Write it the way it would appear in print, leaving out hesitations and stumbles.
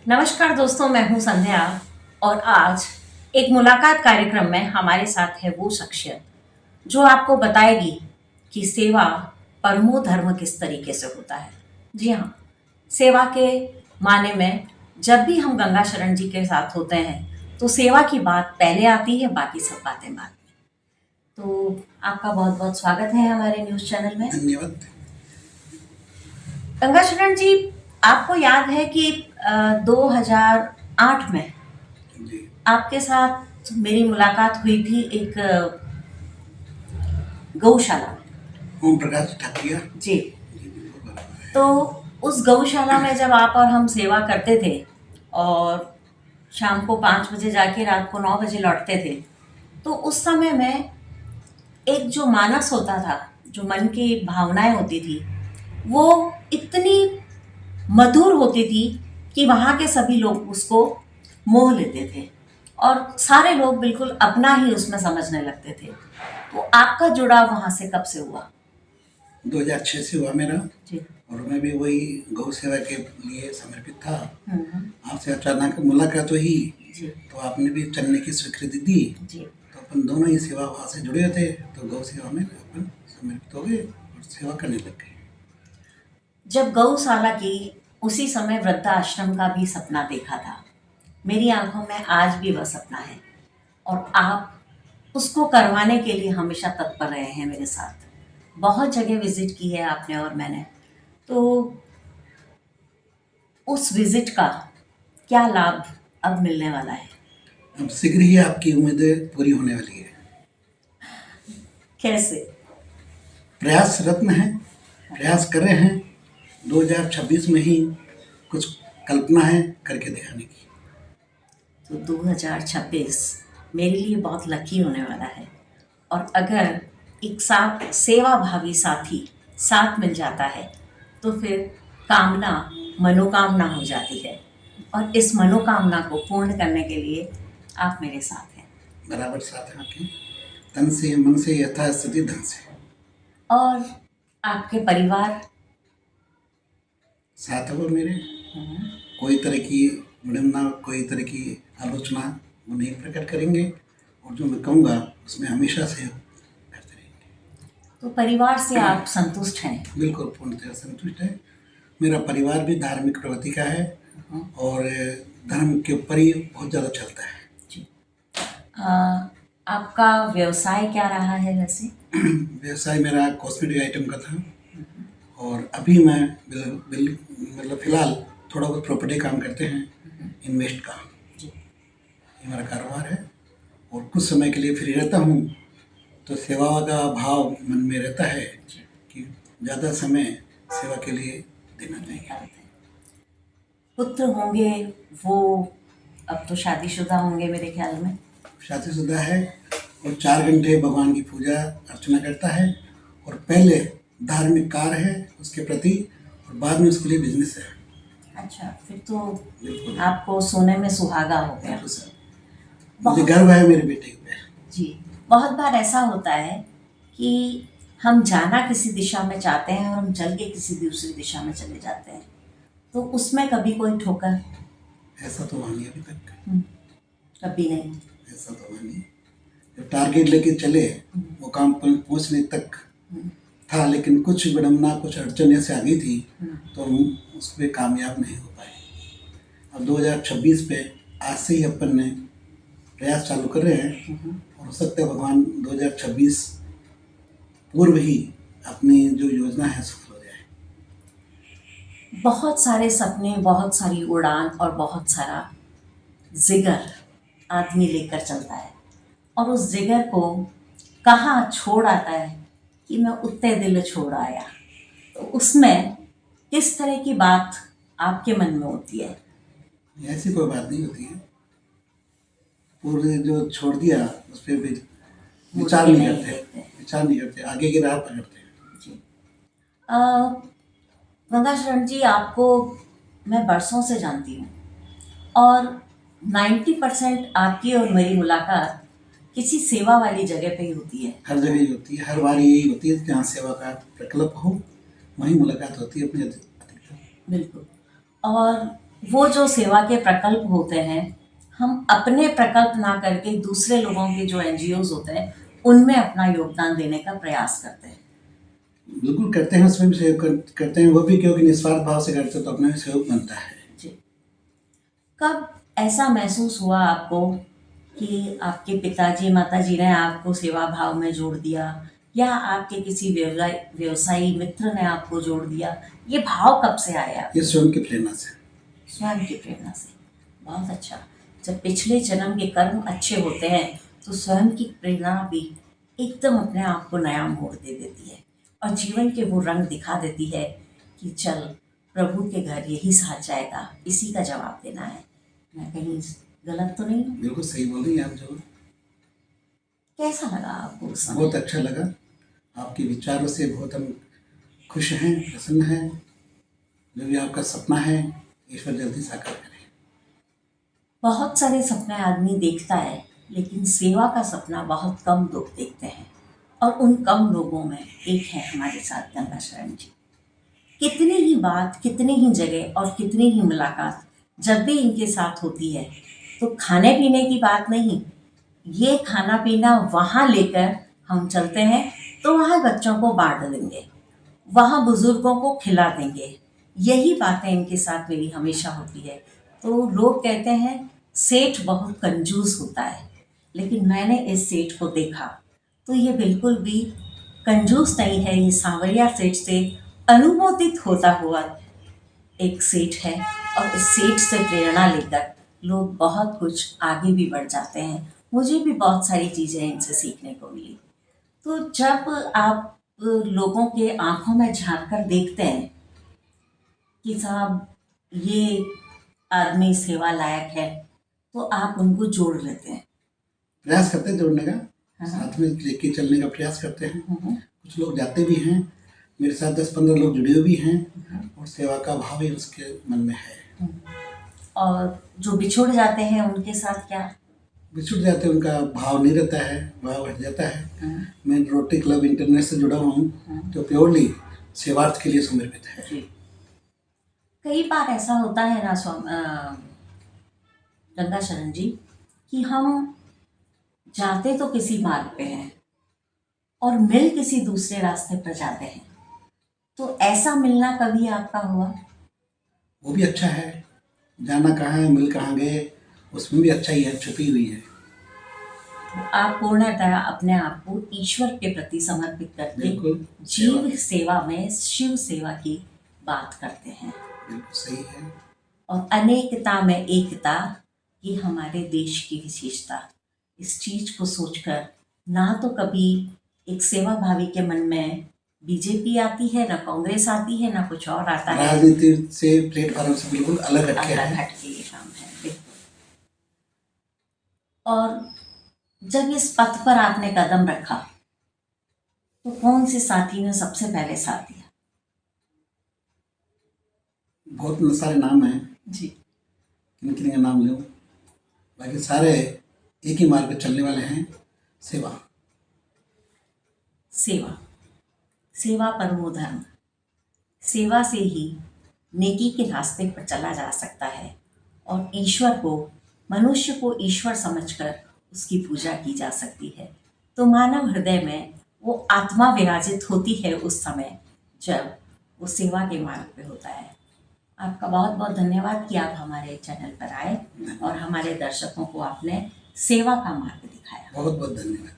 नमस्कार दोस्तों, मैं हूं संध्या और आज एक मुलाकात कार्यक्रम में हमारे साथ है वो शख्सियत जो आपको बताएगी कि सेवा परमो धर्म किस तरीके से होता है। जी हाँ, सेवा के माने में जब भी हम गंगा शरण जी के साथ होते हैं तो सेवा की बात पहले आती है, बाकी सब बातें बाद में। तो आपका बहुत बहुत स्वागत है हमारे न्यूज़ चैनल में। धन्यवाद। गंगा शरण जी, आपको याद है कि 2008 में जी। आपके साथ मेरी मुलाकात हुई थी एक गौशाला में। ओम प्रकाश ठाकुरिया। जी। जी, बिल्कुल बराबर है। तो उस गौशाला में जब आप और हम सेवा करते थे और शाम को 5 बजे जाके रात को 9 बजे लौटते थे, तो उस समय में एक जो मानस होता था, जो मन की भावनाएं होती थी, वो इतनी मधुर होती थी कि वहाँ के सभी लोग उसको मोह लेते थे और सारे लोग बिल्कुल अपना ही उसमें समझने लगते थे। तो आपका जुड़ाव वहाँ से कब से हुआ? 2006 से हुआ मेरा। जी। और मैं भी वही गौ सेवा के लिए समर्पित था। हम्म। आपसे अचानक मुलाकात हुई जी। तो आपने भी चलने की स्वीकृति दी। जी। तो अपन दोनों ही सेवा भाव से जुड़े थे, तो गौ सेवा में अपन समर्पित हो गए और सेवा करने लग गए। जब गौशाला की उसी समय वृद्धाश्रम का भी सपना देखा था। मेरी आंखों में आज भी वह सपना है और आप उसको करवाने के लिए हमेशा तत्पर रहे हैं मेरे साथ। बहुत जगह विजिट की है आपने और मैंने। तो उस विजिट का क्या लाभ अब मिलने वाला है? अब शीघ्र ही आपकी उम्मीदें पूरी होने वाली है। कैसे? प्रयास रत्न है, प्रयास कर रहे हैं। 2026 में ही कुछ कल्पना है करके दिखाने की। तो 2026 मेरे लिए बहुत लकी होने वाला है और अगर एक साथ सेवा भावी साथी साथ मिल जाता है तो फिर कामना मनोकामना हो जाती है और इस मनोकामना को पूर्ण करने के लिए आप मेरे साथ हैं। बराबर साथ हैं आपके, तन से मन से यथास्थिति धन से। और आपके परिवार? साथ है वो मेरे। कोई तरह की विडंबना, कोई तरह की आलोचना वो नहीं प्रकट करेंगे और जो मैं कहूँगा उसमें हमेशा से करते रहेंगे। तो परिवार से आप संतुष्ट हैं? बिल्कुल पूर्णतः संतुष्ट है। मेरा परिवार भी धार्मिक प्रवृत्ति का है और धर्म के ऊपर ही बहुत ज़्यादा चलता है। जी। आपका व्यवसाय क्या रहा है वैसे? व्यवसाय मेरा कॉस्मेटिक आइटम का था और अभी मैं मतलब फिलहाल थोड़ा बहुत प्रॉपर्टी काम करते हैं, इन्वेस्ट का। जी। ये मेरा कारोबार है और कुछ समय के लिए फ्री रहता हूँ तो सेवा का भाव मन में रहता है कि ज़्यादा समय सेवा के लिए देना चाहिए। पुत्र होंगे वो अब तो शादीशुदा होंगे मेरे ख्याल में। शादीशुदा है और 4 घंटे भगवान की पूजा अर्चना करता है और पहले धार्मिक कार्य है उसके प्रति और बाद में उसके लिए बिजनेस है। अच्छा, फिर तो बिल्कुल। आपको सोने में सुहागा हो गया। बिल्कुल सर, मुझे गर्व है मेरे बेटे पे। जी। बहुत बार ऐसा होता है कि हम जाना किसी दिशा में चाहते हैं और हम चल के किसी दूसरी दिशा में चले जाते हैं, तो उसमें कभी कोई ठोकर? ऐसा तो हुआ नहीं अभी तक। कभी नहीं? ऐसा तो हुआ नहीं। जो टारगेट लेके चले वो काम पर पहुंचने तक था, लेकिन कुछ विडंबना, कुछ अड़चन ऐसे आ गई थी तो हम उस पर कामयाब नहीं हो पाए। अब 2026 पे आज से ही अपन ने प्रयास चालू कर रहे हैं और हो सकता है भगवान 2026 पूर्व ही अपनी जो योजना है सफल हो जाए। बहुत सारे सपने, बहुत सारी उड़ान और बहुत सारा जिगर आदमी लेकर चलता है और उस जिगर को कहाँ छोड़ आता है कि मैं उतने दिल छोड़ आया। तो उसमें किस तरह की बात आपके मन में होती है? ऐसी कोई बात नहीं होती है। पूरे जो छोड़ दिया उस पर भी विचार नहीं करते, विचार नहीं करते, आगे की राह पकड़ते हैं। जी। गंगा शरण जी, आपको मैं बरसों से जानती हूँ और 90% आपकी और मेरी मुलाकात किसी सेवा वाली जगह पे ही होती है। हर जगह ही होती है, हर बार यही होती है, जहाँ सेवा का प्रकल्प हो वहीं मुलाकात होती है अपनी अधिकतर। बिल्कुल। और वो जो सेवा के प्रकल्प होते हैं, हम अपने प्रकल्प ना करके दूसरे लोगों के जो एनजीओज होते हैं उनमें अपना योगदान देने का प्रयास करते हैं। बिल्कुल करते हैं, उसमें भी सहयोग करते हैं, वो भी क्योंकि निस्वार्थ भाव से करते हैं, तो अपना भी सहयोग बनता है। जी। कब ऐसा महसूस हुआ आपको कि आपके पिताजी माताजी ने आपको सेवा भाव में जोड़ दिया, या आपके किसी व्यवसायी मित्र ने आपको जोड़ दिया? ये भाव कब से आया? ये स्वयं की प्रेरणा से। स्वयं की प्रेरणा से। बहुत अच्छा। जब पिछले जन्म के कर्म अच्छे होते हैं तो स्वयं की प्रेरणा भी एकदम अपने आप को नया मोड़ दे देती है और जीवन के वो रंग दिखा देती है कि चल, प्रभु के घर यही साथ जाएगा, इसी का जवाब देना है। मैं कहीं गलत तो नहीं हूँ? बिल्कुल सही बोल रही हैं आप। जो कैसा लगा आपको उस समय? बहुत अच्छा लगा, आपके विचारों से बहुत हम खुश हैं, प्रसन्न हैं। जो भी आपका सपना है, ईश्वर जल्दी साकार करे। बहुत सारे सपने आदमी देखता है, लेकिन सेवा का सपना बहुत कम लोग देखते हैं, और उन कम लोगों में एक है हमारे साथ गंगा शरण जी। कितनी ही बात, कितनी ही जगह और कितनी ही मुलाकात जब भी इनके साथ होती है तो खाने पीने की बात नहीं, ये खाना पीना वहाँ लेकर हम चलते हैं तो वहाँ बच्चों को बांट देंगे, वहाँ बुजुर्गों को खिला देंगे। यही बातें इनके साथ मेरी हमेशा होती है। तो लोग कहते हैं सेठ बहुत कंजूस होता है, लेकिन मैंने इस सेठ को देखा तो ये बिल्कुल भी कंजूस नहीं है। ये सांवरिया सेठ से अनुमोदित होता हुआ एक सेठ है, और इस सेठ से प्रेरणा लेकर लोग बहुत कुछ आगे भी बढ़ जाते हैं। मुझे भी बहुत सारी चीज़ें इनसे सीखने को मिली। तो जब आप लोगों के आंखों में झांक कर देखते हैं कि साहब ये आदमी सेवा लायक है, तो आप उनको जोड़ लेते हैं। प्रयास करते हैं जोड़ने का, हाँ। साथ में लेके चलने का प्रयास करते हैं। हम्म। कुछ लोग जाते भी हैं, मेरे साथ 10-15 लोग जुड़े हुए भी हैं, और सेवा का भाव ही उसके मन में है। और जो बिछुड़ जाते हैं उनके साथ क्या? बिछुड़ जाते हैं, उनका भाव नहीं रहता है, भाव हट जाता है। मैं रोटरी क्लब इंटरनेट से जुड़ा हूँ, जो प्योरली सेवार्थ के लिए समर्पित है। जी। कई बार ऐसा होता है ना गंगा शरण जी, कि हम जाते तो किसी मार्ग पे हैं और मिल किसी दूसरे रास्ते पर जाते हैं। तो ऐसा मिलना कभी आपका हुआ? वो भी अच्छा है, जाना कहाँ है, मिल कहाँ गए, उसमें भी अच्छा ही है, छुपी हुई है। तो आप पूर्णतः अपने आप को ईश्वर के प्रति समर्पित करके बिल्कुल जीव सेवा में शिव सेवा की बात करते हैं। बिल्कुल सही है। और अनेकता में एकता, ये हमारे देश की विशेषता। इस चीज को सोचकर ना तो कभी एक सेवा भावी के मन में बीजेपी आती है, ना कांग्रेस आती है, ना कुछ और आता है। राजनीति से, प्लेटफॉर्म से बिल्कुल अलग हटके अलग है। हटके ये काम है, बिल्कुल। और जब इस पथ पर आपने कदम रखा तो कौन से साथी ने सबसे पहले साथ दिया? बहुत सारे नाम हैं, जी। किन किन का नाम लूँ, बाकी सारे एक ही मार्ग पर चलने वाले हैं। सेवा। सेवा, सेवा परमो धर्म। सेवा से ही नेकी के रास्ते पर चला जा सकता है, और ईश्वर को, मनुष्य को ईश्वर समझकर उसकी पूजा की जा सकती है। तो मानव हृदय में वो आत्मा विराजित होती है उस समय जब वो सेवा के मार्ग पे होता है। आपका बहुत बहुत धन्यवाद कि आप हमारे चैनल पर आए और हमारे दर्शकों को आपने सेवा का मार्ग दिखाया। बहुत बहुत धन्यवाद।